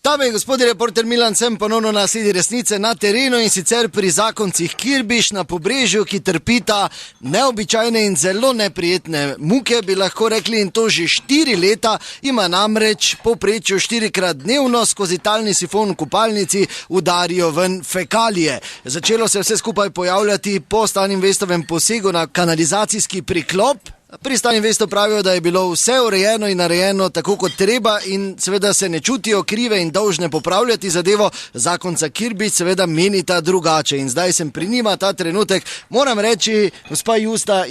Dame in gospodje, reporter Milan, sem ponovno na sledi resnice na terenu in sicer pri zakoncih Kirbiš na Pobrežju, ki trpita neobičajne in zelo neprijetne muke, bi lahko rekli, in to že 4 leta. Ima namreč povprečju 4-krat dnevno skozi talni sifon v kupalnici udarijo ven fekalije. Začelo se vse skupaj pojavljati po Stanim Vestovem posegu na kanalizacijski priklop. Pri Stanem Vestu pravijo, da je bilo vse urejeno in narejeno tako kot treba in seveda se ne čutijo krive in dolžne popravljati zadevo. Zakonca Kirbiš seveda menita drugače in zdaj sem pri njima ta trenutek, moram reči, gospa Justa,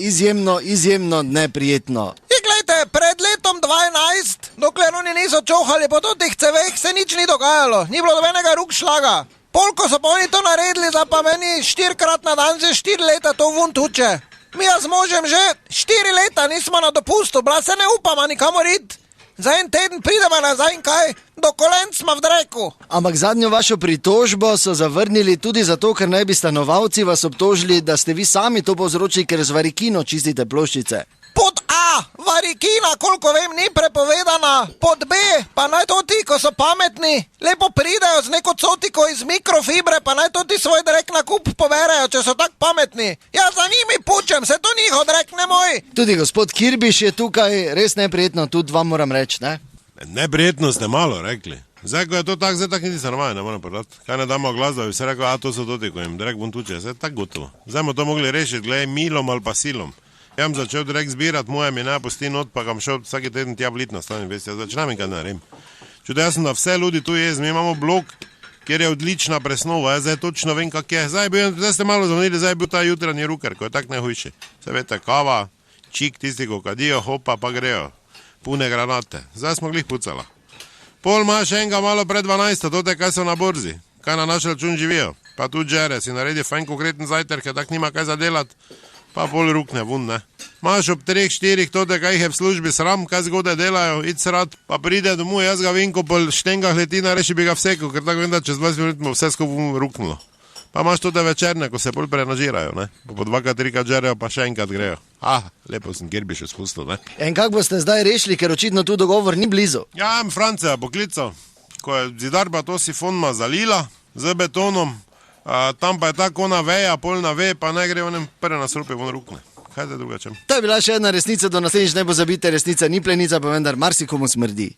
izjemno neprijetno. Glejte, pred letom 2012, dokler oni niso čohali po totih ceveh, se nič ni dogajalo, ni bilo dobenega rukšlaga. Polko so pa oni to naredili, da pa meni 4-krat na dan že 4 leta to vun tuče. Mi z možem že 4 leta nismo na dopustu, bla se ne upamo nikamor iti. Za en teden pridemo nazaj in kaj, do kolenc smo v dreku. Ampak zadnjo vašo pritožbo so zavrnili tudi zato, ker naj bi stanovalci vas obtožili, da ste vi sami to povzročili, ker z varikino čistite ploščice. Pod A, varikina, koliko vem, ni prepovedana. Pod B, pa naj to ti, ko so pametni, lepo pridejo z neko cotiko iz mikrofibre, pa naj to ti svoj drek na kup poverejo, če so tak pametni. Ja, za njimi pučem, se to njihov drek, ne moj. Tudi gospod Kirbiš je tukaj, res neprijetno, tudi vam moram reči, ne? Neprijetno ste malo rekli. Zdaj, ko je to tak, zdaj tak niti se navaja, ne moram povedati. Kaj ne damo glas, da bi se rekel, a to so toti, ko jim drek bun tuče, zdaj tak gotovo. Zdaj bomo to mogli rešiti, gledaj, milom ali pa silom. Jaz sem začel direkt zbirati, moja mi ne pusti not, pa kam šel vsaki teden tja vlit na Stanem Vestu. Jaz začnem in kaj naredim. Čudo, jaz sem na vse ljudi tu jaz, mi imamo blok, kjer je odlična presnova, jaz zdaj točno vem, kak je. Zdaj ste malo zamnili, zdaj je bil ta jutranji ruker, ko je tak najhujši. Se vete, kava, čik, tisti, ko kadijo, hopa, pa grejo. Pune granate. Zdaj smo glih pucala. Pol imaš enega malo pred 12, to te, kaj so na borzi, kaj na naš račun živijo. Pa tu džere, si naredi fajn konkreten zajtrk, tak nima kaj zadelati. Pa pol rukne vun, ne. Maš ob 3-4 tote, kaj jih je v službi sram, kaj zgode delajo, id srat, pa pride domov, jaz ga vem, ko pol štengah leti na reši bi ga vsekal, ker tako vem, da čez 20 minut mu vse skupaj ruknulo. Pa imaš tote večerne, ko se pol prenažirajo, ne. Po 2-3 žerejo, pa še enkrat grejo. Lepo sem Kirbiš spustil, ne. In kako boste zdaj rešili, ker očitno tu dogovor ni blizu? Ja, Francija poklical, ko je zidarba to sifonma zalila z betonom. Tam pa je tako ona veja, polna veja, pa naj gre onem prve nasrupe von rukne. Kaj te drugačem? To je bila še ena resnica, do naslednjič ne bo zabite, resnica ni plenica, pa vendar marsikomu smrdi.